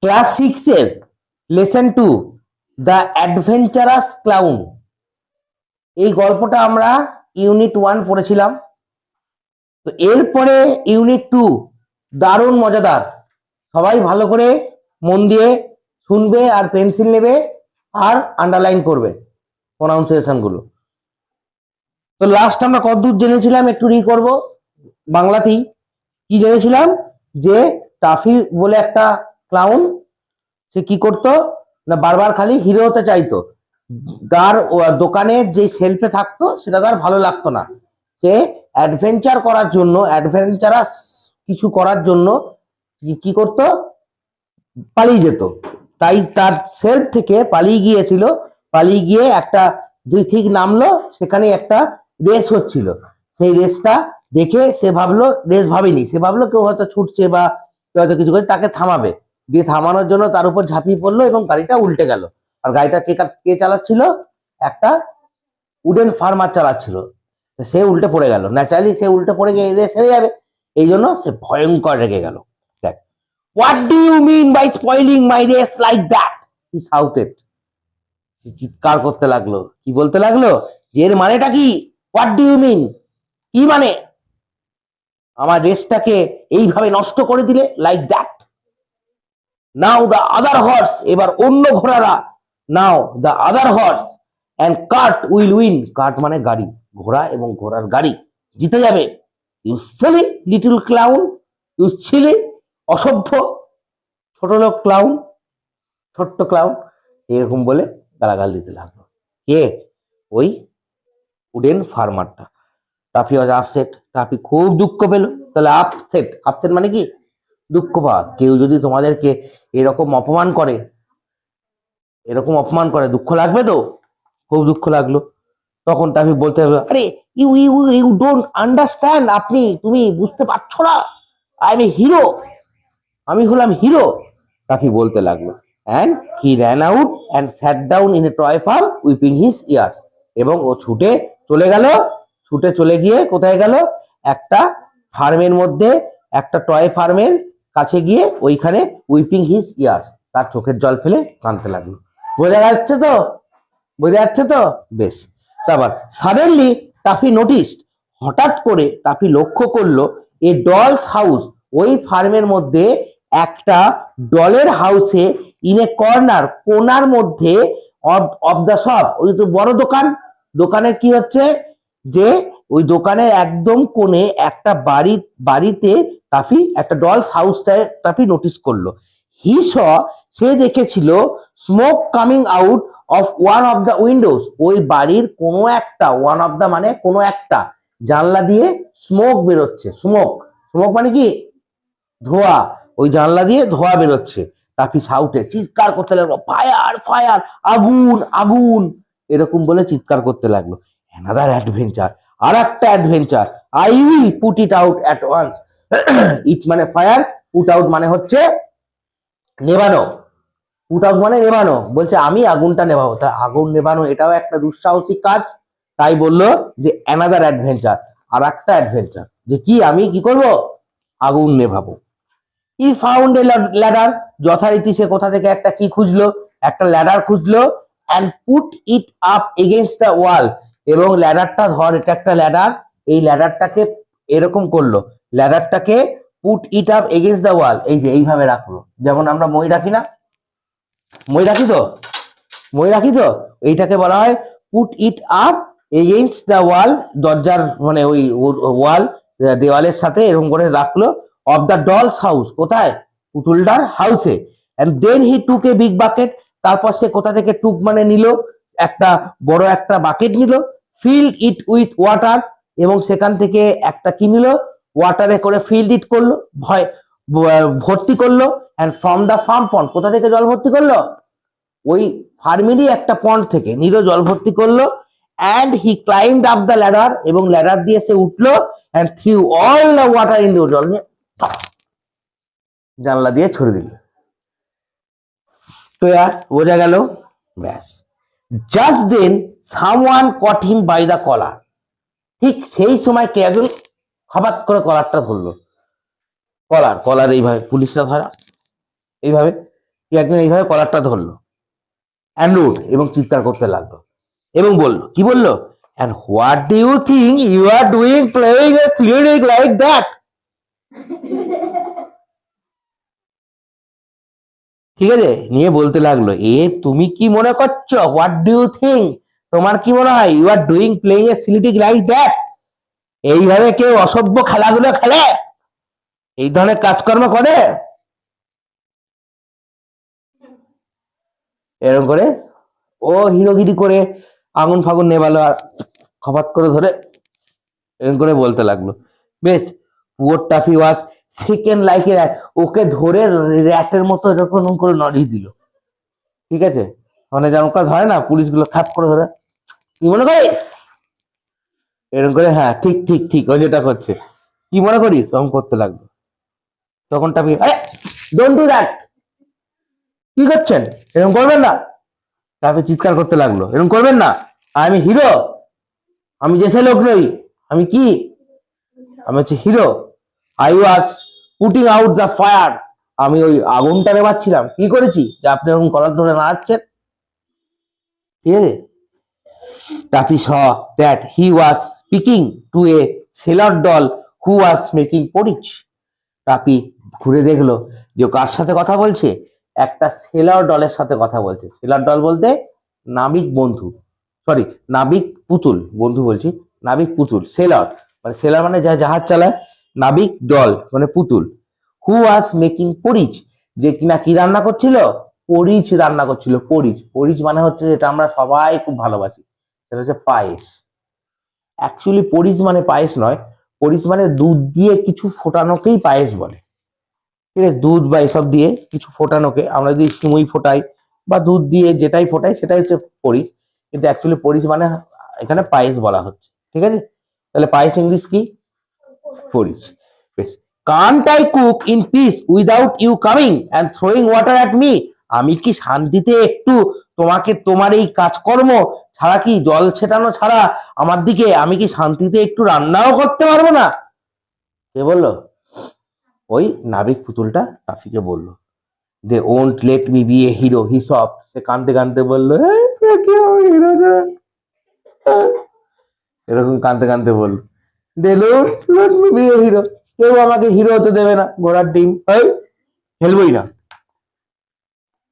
Class 6 এর lesson 2 the adventurous clown. এই গল্পটা আমরা ইউনিট 1 পড়েছিলাম। তো এরপরে ইউনিট 2 দারুণ মজাদার। সবাই ভালো করে মন দিয়ে শুনবে আর পেন্সিল নেবে আর আন্ডারলাইন করবে প্রোনাউন্সিয়েশন গুলো। তো লাস্ট আমরা কতদূর জেনেছিলাম একটু করব বাংলাতেই। কি জেনেছিলাম? যে টাফি বলে একটা ক্লাউন, সে কি করতো না বারবার খালি হিরো হতে চাইতো। তার দোকানের যে সেলফে থাকতো সেটা তার ভালো লাগতো না। সে অ্যাডভেঞ্চার করার জন্য, অ্যাডভেঞ্চারাস কিছু করার জন্য কি করতো, পালিয়ে যেত। তাই তার সেলফ থেকে পালিয়ে গিয়েছিল। পালিয়ে গিয়ে একটা ঠিক নামলো, সেখানে একটা রেস হচ্ছিল। সেই রেসটা দেখে সে ভাবলো, রেস ভাবেনি, সে ভাবলো কেউ হয়তো ছুটছে বা কেউ হয়তো কিছু করে, তাকে থামাবে। দিয়ে থামানোর জন্য তার উপর ঝাঁপিয়ে পড়লো এবং গাড়িটা উল্টে গেল। আর গাড়িটা কে চালাচ্ছিল? একটা উডেন ফার্মার চালাচ্ছিল। সে উল্টে পড়ে গেল। ন্যাচারালি সে উল্টে পড়ে গিয়ে রেস হেরে যাবে, এই জন্য সে ভয়ঙ্কর রেগে গেল। দেখ, what do you mean by spoiling my race like that, he shouted. চিৎকার করতে লাগলো। কি বলতে লাগলো? যে এর মানেটা কি? হোয়াট ডু ইউ মিন, কি মানে আমার রেসটাকে এইভাবে নষ্ট করে দিলে? Like that. Now the other horse, এবার অন্য ঘোড়ারা, now the other horse and cart will win. Cart মানে গাড়ি, ঘোড়া এবং ঘোড়ার গাড়ি জিতে যাবে। You silly little clown, you silly, অসভ্য ছোট লোক ক্লাউন, ছোট্ট ক্লাউন, এরকম বলে গালাগাল দিতে লাগলো। কে? ওই উডেন ফার্মারটা। টাফি ওয়াজ আপসেট, টাফি খুব দুঃখ পেল। তাহলে আপসেট, আপসেট মানে কি? দুঃখ পাওয়া। কেউ যদি তোমাদেরকে এরকম অপমান করে, দুঃখ লাগবে তো? খুব দুঃখ লাগলো। তখন টাফি বলতে লাগলো, আরে you you you don't understand, তুমি বুঝতে পারছো না, আই এম এ হিরো, আমি হলাম হিরো। টাফি বলতে লাগলো, and he ran out and sat down in a toy farm weeping his tears. এবং ও ছুটে চলে গিয়ে কোথায় গেল? একটা ফার্মের মধ্যে, একটা টয় ফার্মের কাছে গিয়ে ওইখানে উইপিং হিজ ইয়ার্স, তার চোখের জল ফেলে কাঁদতে লাগলো। বোঝা যাচ্ছে তো? বেশ। তারপর সাডেনলি টাফি নোটিসড, হঠাৎ করে টাফি লক্ষ্য করলো, এ ডলস হাউস, ওই ফার্মের মধ্যে একটা ডলের হাউসে, ইন এ কর্নার, কোনার মধ্যে, অফ দ্য শপ, ওই তো বড় দোকানের কি হচ্ছে যে ওই দোকানের একদম কোণে একটা বাড়িতে টাফি একটা ডলস হাউসটায় টাফি নোটিস করলো। হি স, সে দেখেছিল, smoke coming out of one of the Windows, ওই বাড়ির কোনো একটা, ওয়ান অফ দ্য মানে কোনো একটা জানলা দিয়ে স্মোক বেরোচ্ছে। স্মোক মানে কি? ধোঁয়া। ওই জানলা দিয়ে ধোঁয়া বেরোচ্ছে। টাফি শাউটে, চিৎকার করতে লাগলো, ফায়ার ফায়ার, আগুন আগুন, এরকম বলে চিৎকার করতে লাগলো। অ্যানাদার অ্যাডভেঞ্চার, আর একটা adventure, I will put it out at once. It মানে ফায়ার, পুট আউট মানে হচ্ছে নেভানো। পুট আউট মানে নেভানো, বলছে আমি আগুনটা নেভাবো। তা আগুন নেভানো এটাও একটা দুঃসাহসিক কাজ। তাই বললো যে অ্যানাদার অ্যাডভেঞ্চার, আর একটা অ্যাডভেঞ্চার, যে কি আমি কি করব? আগুন নেভাবো। হি ফাউন্ড এ ল্যাডার, যথারীতি সে কোথা থেকে একটা কি খুঁজলো? একটা ল্যাডার খুঁজলো। And put it up against the wall, এবং ল্যাডারটা ধর, এটা একটা ল্যাডার, এই ল্যাডারটাকে এরকম করলো, ল্যাডারটাকে put it up against the wall, এই যে এইভাবে রাখলো, যেমন আমরা মই রাখি না, মই রাখি তো, এইটাকে বলা হয় put it up against the wall, দরজার মানে ওই ওয়াল, দেওয়ালের সাথে এরকম করে রাখলো। অফ দ্য ডলস হাউস, কোথায়? পুতুলটার হাউসে। And then he took a big bucket, তারপর সে কোথা থেকে টুক মানে নিল, একটা বড় একটা বাকেট নিল। ফিল্ড ইট উইথ ওয়াটার, এবং সেখান থেকে একটা কি নিল? ওয়াটারে করে ফিল্ড ইট করলো, ভর্তি করলো। এন্ড ফ্রম দ্য ফার্ম পন্ড, কোথা থেকে জল ভর্তি করলো? ওই ফার্মেরই একটা পন্ড থেকে নিল, জল ভর্তি করলো। And he climbed up the ladder, এবং ল্যাডার দিয়ে সে উঠলো। And threw all the water in the, জল নিয়ে জানলা দিয়ে ছড়ে দিল। তো বোঝা গেল? ব্যাস। Just then someone caught him by the collar, ঠিক সেই সময় কে একজন হঠাৎ করে কলারটা ধরলো। কলার এইভাবে পুলিশরা ধরা, এইভাবে কি একদিন এইভাবে কলারটা ধরলো অ্যান্ড রুড এবং চিৎকার করতে লাগলো এবং বলল, কি বললো, and what do you think you are doing playing a silly like that? ঠিক আছে, নিয়ে বলতে লাগলো, তুমি কি মনে করছো, হোয়াট ডু ইউ থিঙ্ক, তোমার কি মনে হয়, you are doing playing a silly tea like that, এইভাবে কেউ অসভ্য খেলাগুলো খেলে, এই ধরনের কাজকর্ম করে? এরকম করে ও হিরোগিরি করে আগুন ফাগুন নেবালো আর খপাত করে ধরে এরকম করে বলতে লাগলো। বেশ, পুয়ার টাফি ওয়াজ সেকেন্ড লাইকে, ওকে ধরে র্যাটের মতো এরকম করে নড়িয়ে দিল। ঠিক আছে, মানে যেমন করে ধরে না পুলিশগুলো, খাপ করে ধরে, কি মনে করিস, এরকম করে, হ্যাঁ ঠিক ঠিক ঠিক, ওই যেটা করছে, কি মনে করিস, ওরকম করতে লাগলো। তখন টাফি, ডোন্ট ডু দ্যাট, কি করছেন, এরকম করবেন না। টাফি চিৎকার করতে লাগলো, এরকম করবেন না, আমি হিরো, আমি যে সে লোক নই, আমি কি, আমি হচ্ছে hero, I was putting out the fire, আমি ওই আগুনটা নেবাচ্ছিলাম, কি করেছি যে আপনি এরকম কলার ধরে নাড়াচ্ছেন। ঠিক আছে, toffee saw that he was speaking to a sailor doll who was making porridge. Toffee ঘুরে দেখলো যে ও কার সাথে কথা বলছে, একটা সেলার ডলের সাথে কথা বলছে। সেলার ডল বলতে নাবিক বন্ধু, সরি নাবিক পুতুল, বন্ধু বলছি, নাবিক পুতুল, সেলার মানে, সেলার মানে যা জাহাজ চালায়, নাবিক ডল মানে পুতুল, হু ওয়াজ মেকিং পরিচ, যে কিনা কি রান্না করছিল, পরিচ রান্না করছিল। পরিচ, পরিচ মানে হচ্ছে যেটা আমরা সবাই খুব ভালোবাসি, সেটা হচ্ছে পায়েস। অ্যাকচুয়ালি পরিচ মানে পায়েস নয়, পরিচ মানে দুধ দিয়ে কিছু ফোটানোকেই পায়েস বলে। ঠিক আছে, দুধ বা এসব দিয়ে কিছু ফোটানোকে আমরা যদি সিমুই ফোটাই বা দুধ দিয়ে যেটাই ফোটাই সেটাই হচ্ছে পরিচ, কিন্তু অ্যাকচুয়ালি পরিচ মানে এখানে পায়েস বলা হচ্ছে। ঠিক আছে, তাহলে পায়েস ইংলিশ কি, পরিচ। বেশ, can't I cook in peace without you coming and throwing water at me, আমি কি শান্তিতে একটু তোমাকে তোমার এই কাজকর্ম ছাড়া, কি জল ছেটানো ছাড়া আমার দিকে, আমি কি শান্তিতে একটু রান্নাও করতে পারবো না? কে বললো? ওই নাবিক পুতুলটা টাফিকে বললো, they won't let me be a hero হিসব, সে কাঁদতে কাঁদতে বললো, এরকম কাঁদতে কাঁদতে বললো, they won't let me be a hero, কেউ আমাকে হিরো হতে দেবে না, ঘোড়ার ডিম খেলবই না,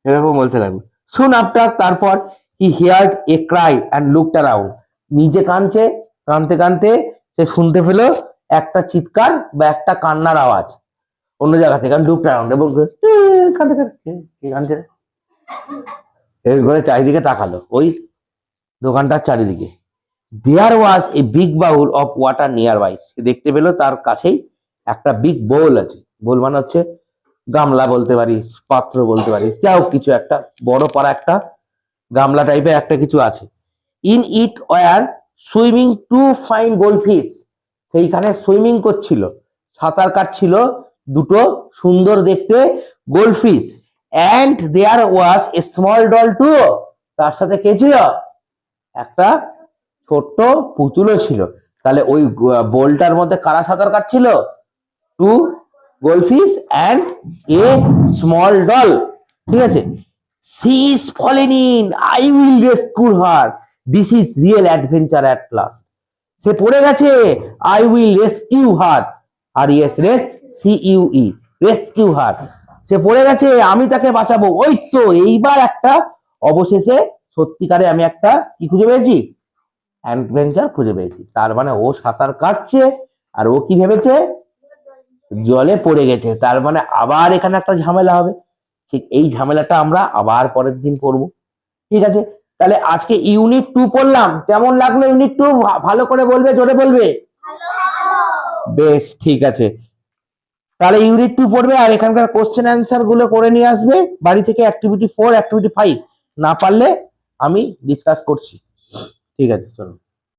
এরকম বলতে লাগলো। শুন আফটার, তারপর he heard a cry and looked around, নিজে কাঁদছে, কাঁদতে কাঁদতে সে শুনতে পেল একটা চিৎকার বা একটা কান্নার আওয়াজ অন্য জায়গা থেকে, লুকড অ্যারাউন্ড, এবং কাঁদতে কাঁদতে কি কাঁদছে, এর করে চারিদিকে তাকালো, ওই দোকানটার চারিদিকে। There was a big bowl of water nearby, সে দেখতে পেলো তার কাছেই একটা বিগ বোল আছে, বোল মানে হচ্ছে গামলা বলতে পারিস, পাত্র বলতে পারিস, যা হোক কিছু একটা বড় পারা একটা গামলা টাইপের একটা কিছু আছে। In it were swimming two fine goldfish, সেইখানে সুইমিং করছিল, সাঁতার কাটছিল দুটো সুন্দর দেখতে goldfish, and there was a small doll too, তার সাথে কে ছিল, একটা ছোট্ট পুতুলও ছিল। তাহলে ওই বোলটার মধ্যে কারা সাঁতার কাটছিল, two goldfish and a small doll. ঠিক আছে, she is fallen in, I will rescue her, this is real adventure at last, সে পড়ে গেছে, আই উইল রেস্কিউ হার, আর yes rescue, rescue her, সে পড়ে গেছে, আমি তাকে বাঁচাবো। ওই তো এইবার একটা অবশেষে সত্যিকারে আমি একটা কি খুঁজে পেয়েছি, অ্যাডভেঞ্চার খুঁজে পেয়েছি। তার মানে ও সাঁতার কাটছে আর ও কি ভেবেছে, জলে পড়ে গেছে, তার মানে আবার এখানে একটা ঝামেলা হবে। ঠিক এই ঝামেলাটা আমরা আবার পরের দিন করব। ঠিক আছে, তাহলে আজকে ইউনিট 2 পড়লাম, কেমন লাগলো ইউনিট 2? ভালো করে বলবে, জোরে বলবে। বেশ ঠিক আছে, তাহলে ইউনিট 2 পড়বে আর এখানকার কোশ্চেন অ্যান্সার গুলো করে নিয়ে আসবে বাড়ি থেকে, অ্যাক্টিভিটি 4 অ্যাক্টিভিটি 5, না পারলে আমি ডিসকাস করছি। ঠিক আছে, চলো।